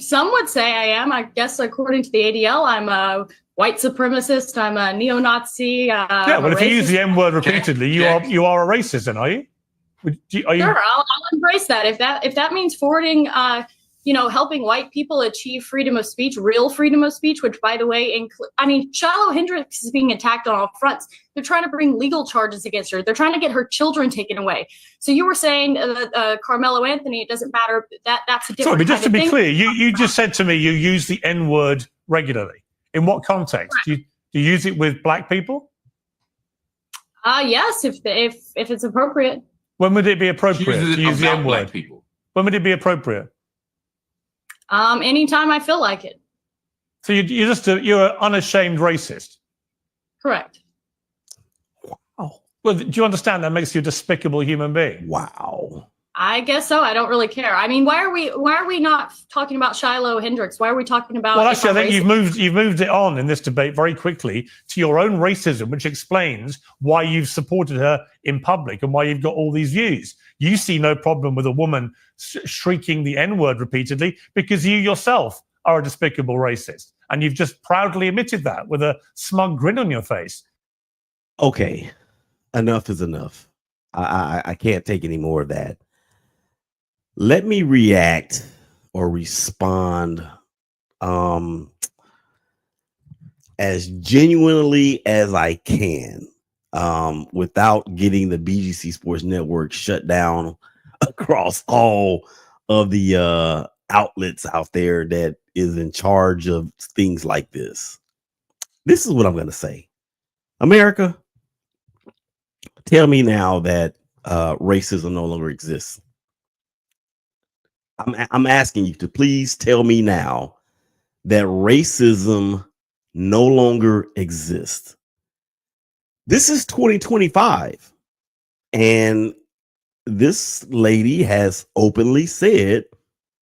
Some would say I am. I guess according to the ADL, I'm a white supremacist. I'm a neo-Nazi. Yeah, well, if you use the N-word repeatedly, you are a racist, then, are you? Sure, I'll embrace that. If that means forwarding, helping white people achieve freedom of speech, real freedom of speech, which, by the way, Shiloh Hendricks is being attacked on all fronts. They're trying to bring legal charges against her. They're trying to get her children taken away. So you were saying Carmelo Anthony, it doesn't matter. That's a different. Sorry, but just to be thing. clear, you just said to me you use the N-word regularly. In what context? Right. Do you use it with black people? Yes, if it's appropriate. When would it be appropriate to use the N-word? When would it be appropriate? Anytime I feel like it. So you're an unashamed racist. Correct. Wow. Well, do you understand that makes you a despicable human being? Wow. I guess so. I don't really care. I mean, why are we not talking about Shiloh Hendricks? Why are we talking about? Well, actually, I think you've moved it on in this debate very quickly to your own racism, which explains why you've supported her in public and why you've got all these views. You see no problem with a woman shrieking the N-word repeatedly because you yourself are a despicable racist, and you've just proudly admitted that with a smug grin on your face. Okay, enough is enough. I can't take any more of that. Let me react or respond as genuinely as I can without getting the BGC Sports Network shut down across all of the outlets out there that is in charge of things like this. This is what I'm going to say. America, tell me now that racism no longer exists. I'm asking you to please tell me now that racism no longer exists. This is 2025, and this lady has openly said,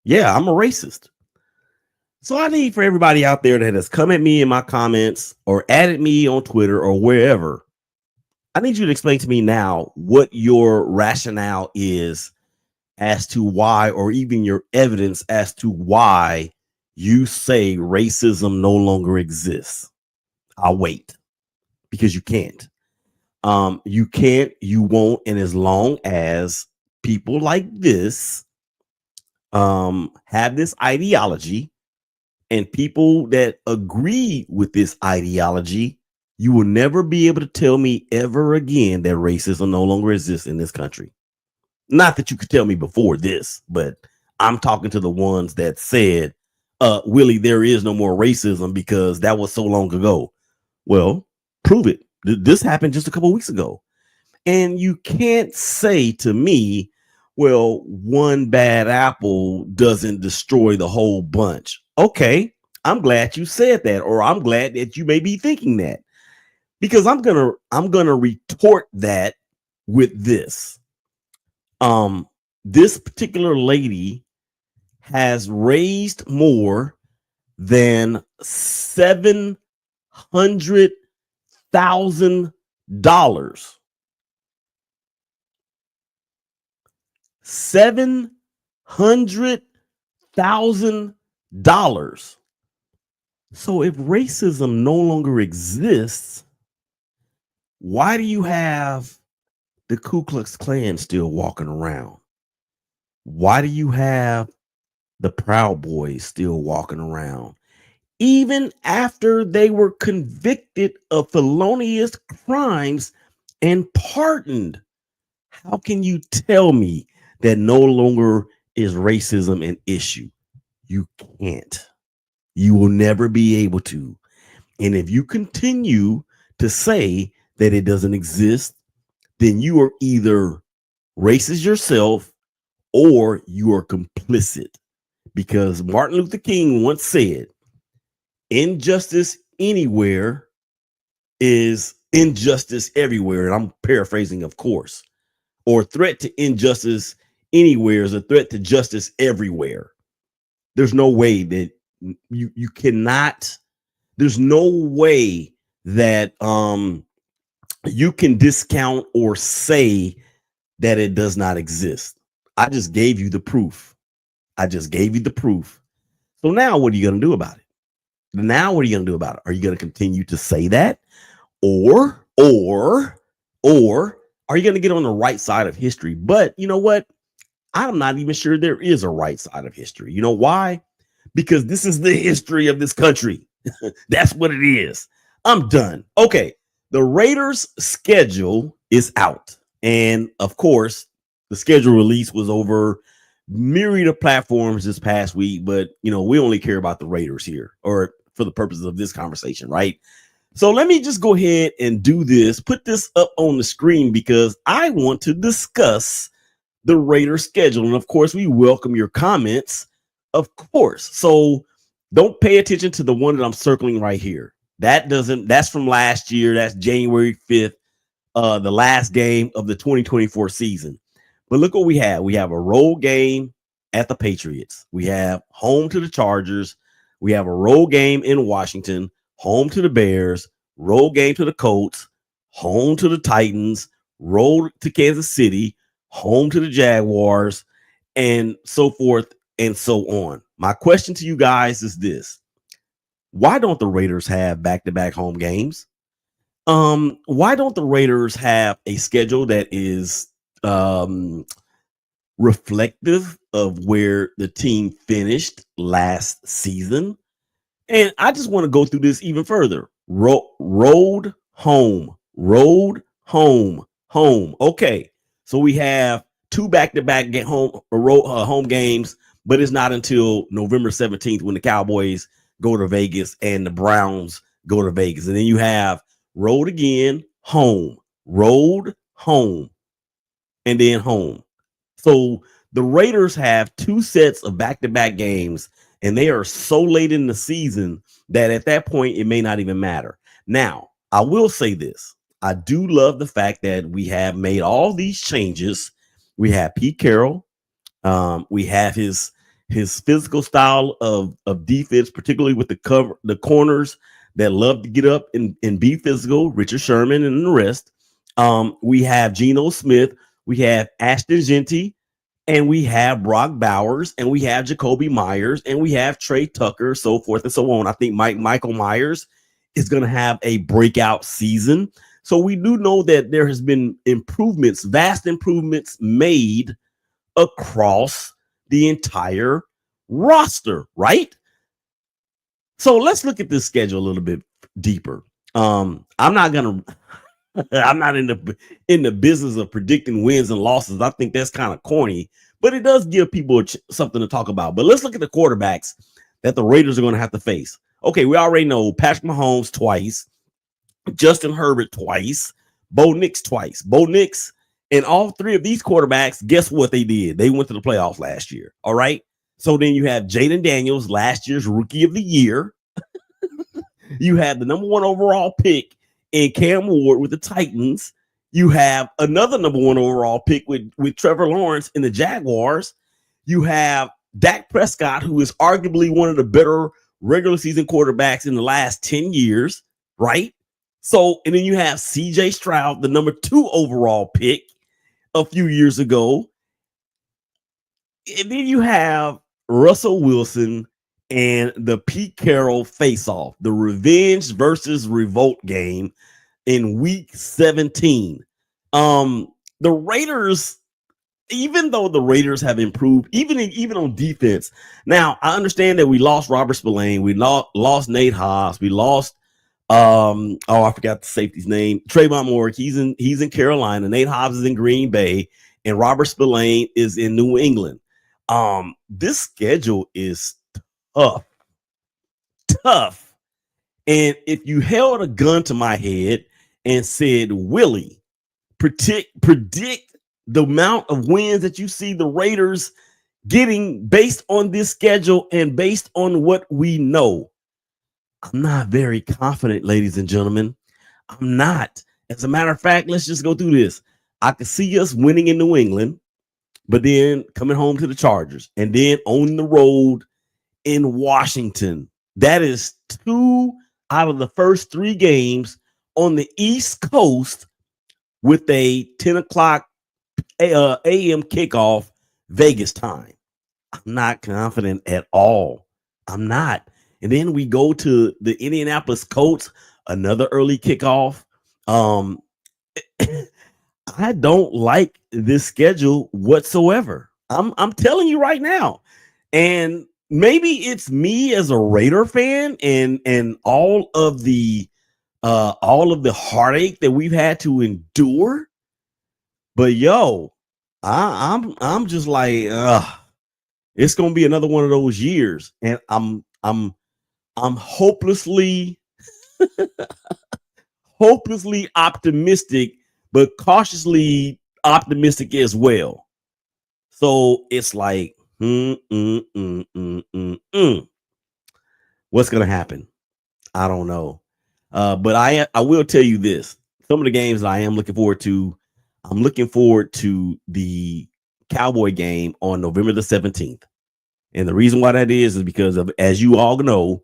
yeah, I'm a racist. So I need for everybody out there that has come at me in my comments or added me on Twitter or wherever, I need you to explain to me now what your rationale is as to why, or even your evidence as to why you say racism no longer exists. I'll wait, because you can't. You can't, you won't, and as long as people like this have this ideology and people that agree with this ideology, you will never be able to tell me ever again that racism no longer exists in this country. Not that you could tell me before this, but I'm talking to the ones that said, Willie, there is no more racism because that was so long ago. Well, prove it. This happened just a couple of weeks ago. And you can't say to me, well, one bad apple doesn't destroy the whole bunch. Okay, I'm glad you said that, or I'm glad that you may be thinking that, because I'm gonna retort that with this. This particular lady has raised more than $700,000. $700,000. So if racism no longer exists, why do you have the Ku Klux Klan still walking around? Why do you have the Proud Boys still walking around? Even after they were convicted of felonious crimes and pardoned, how can you tell me that no longer is racism an issue? You can't. You will never be able to. And if you continue to say that it doesn't exist, then you are either racist yourself or you are complicit. Because Martin Luther King once said, injustice anywhere is injustice everywhere. And I'm paraphrasing, of course. Or threat to injustice anywhere is a threat to justice everywhere. There's no way that you cannot, there's no way that you can discount or say that it does not exist. I just gave you the proof. So now what are you going to do about it? Now what are you going to do about it? Are you going to continue to say that? Or are you going to get on the right side of history? But you know what? I'm not even sure there is a right side of history. You know why? Because this is the history of this country. That's what it is. I'm done. Okay. The Raiders' schedule is out. And of course, the schedule release was over myriad of platforms this past week. But, you know, we only care about the Raiders here, or for the purposes of this conversation, right? So let me just go ahead and do this, put this up on the screen because I want to discuss the Raiders schedule. And of course, we welcome your comments, of course. So don't pay attention to the one that I'm circling right here. That's from last year. That's January 5th, the last game of the 2024 season. But look what we have. We have a road game at the Patriots. We have home to the Chargers. We have a road game in Washington, home to the Bears, road game to the Colts, home to the Titans, road to Kansas City, home to the Jaguars, and so forth and so on. My question to you guys is this. Why don't the Raiders have back-to-back home games? Why don't the Raiders have a schedule that is reflective of where the team finished last season? And I just want to go through this even further. Road, home, home. Okay, so we have two back-to-back home games, but it's not until November 17th when the Cowboys go to Vegas and the Browns go to Vegas. And then you have road again, home, road, home, and then home. So the Raiders have two sets of back-to-back games, and they are so late in the season that at that point, it may not even matter. Now, I will say this. I do love the fact that we have made all these changes. We have Pete Carroll. We have his physical style of defense, particularly with the corners that love to get up and be physical, Richard Sherman and the rest. We have Geno Smith. We have Ashton Genty. And we have Brock Bowers, and we have Jacoby Myers, and we have Trey Tucker, so forth and so on. I think Michael Myers is going to have a breakout season. So we do know that there has been improvements, vast improvements made across the entire roster, right? So let's look at this schedule a little bit deeper. I'm not in the business of predicting wins and losses. I think that's kind of corny, but it does give people something to talk about. But let's look at the quarterbacks that the Raiders are going to have to face. Okay, we already know Patrick Mahomes twice, Justin Herbert twice, Bo Nix twice. Bo Nix and all three of these quarterbacks, guess what they did? They went to the playoffs last year. All right. So then you have Jaden Daniels, last year's Rookie of the Year. You have the number 1 overall pick in Cam Ward with the Titans. You have another number 1 overall pick with Trevor Lawrence in the Jaguars. You have Dak Prescott, who is arguably one of the better regular season quarterbacks in the last 10 years, right? So, and then you have CJ Stroud, the number 2 overall pick a few years ago. And then you have Russell Wilson and the Pete Carroll face-off, the revenge versus revolt game in week 17. The Raiders, even though the Raiders have improved, even on defense. Now, I understand that we lost Robert Spillane, we lost Nate Hobbs, we lost I forgot the safety's name, Trayvon Moore. He's in Carolina. Nate Hobbs is in Green Bay, and Robert Spillane is in New England. This schedule is tough. And if you held a gun to my head and said, Willie, predict the amount of wins that you see the Raiders getting based on this schedule and based on what we know, I'm not very confident, ladies and gentlemen. I'm not. As a matter of fact, let's just go through this. I could see us winning in New England, but then coming home to the Chargers and then on the road in Washington. That is 2 out of the first 3 games on the East Coast with a 10 o'clock a.m. kickoff Vegas time. I'm not confident at all I'm not. And then we go to the Indianapolis Colts, another early kickoff. I don't like this schedule whatsoever. I'm telling you right now. And maybe it's me as a Raider fan and all of the heartache that we've had to endure. But yo, I'm just like, it's gonna be another one of those years, and I'm hopelessly optimistic, but cautiously optimistic as well. So it's like, what's gonna happen? I don't know. But I will tell you this: some of the games that I am looking forward to. I'm looking forward to the Cowboy game on November the 17th. And the reason why that is because of, as you all know,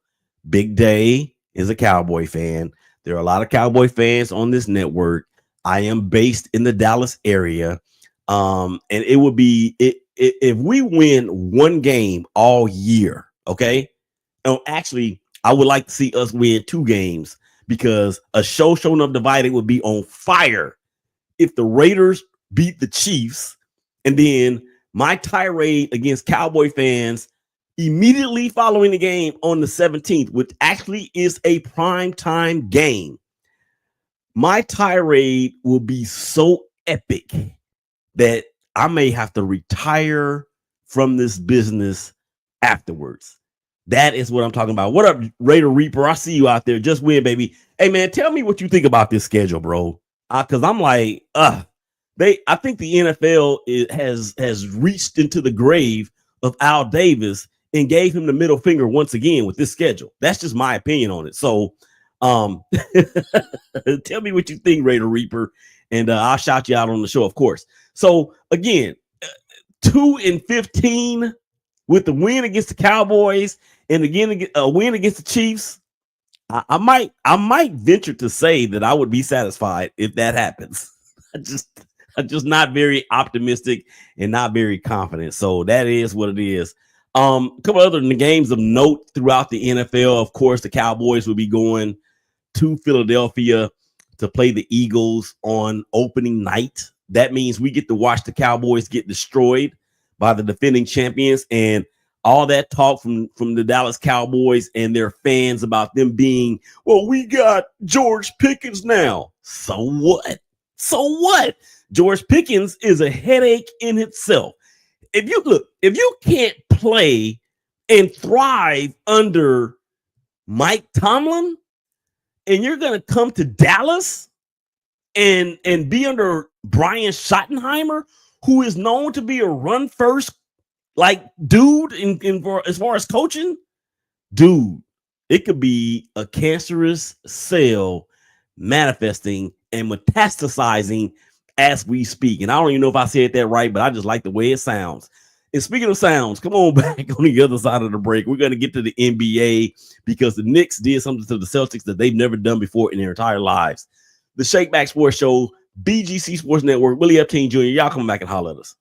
Big Day is a Cowboy fan. There are a lot of Cowboy fans on this network. I am based in the Dallas area. And it would be if we win one game all year, okay? Oh, actually, I would like to see us win 2 games because a show showing up divided would be on fire if the Raiders beat the Chiefs. And then my tirade against Cowboy fans immediately following the game on the 17th, which actually is a prime time game. My tirade will be so epic that I may have to retire from this business afterwards. That is what I'm talking about. What up, Raider Reaper? I see you out there. Just win, baby. Hey, man, tell me what you think about this schedule, bro. Because I'm like, I think the NFL has reached into the grave of Al Davis and gave him the middle finger once again with this schedule. That's just my opinion on it. So tell me what you think, Raider Reaper, and I'll shout you out on the show, of course. So again, 2-15 with the win against the Cowboys and again a win against the Chiefs. I might venture to say that I would be satisfied if that happens. I'm just not very optimistic and not very confident. So that is what it is. A couple other games of note throughout the NFL. Of course, the Cowboys will be going to Philadelphia to play the Eagles on opening night. That means we get to watch the Cowboys get destroyed by the defending champions, and all that talk from the Dallas Cowboys and their fans about them being, well, we got George Pickens now. So what? So what? George Pickens is a headache in itself. If you can't play and thrive under Mike Tomlin, and you're going to come to Dallas and be under Brian Schottenheimer, who is known to be a run first like dude as far as coaching, dude, it could be a cancerous cell manifesting and metastasizing as we speak. And I don't even know if I said that right, but I just like the way it sounds. And speaking of sounds, come on back on the other side of the break. We're going to get to the NBA because the Knicks did something to the Celtics that they've never done before in their entire lives. The ShakeBack Sports Show, BGC Sports Network, Willie Epting Jr., y'all come back and holler at us.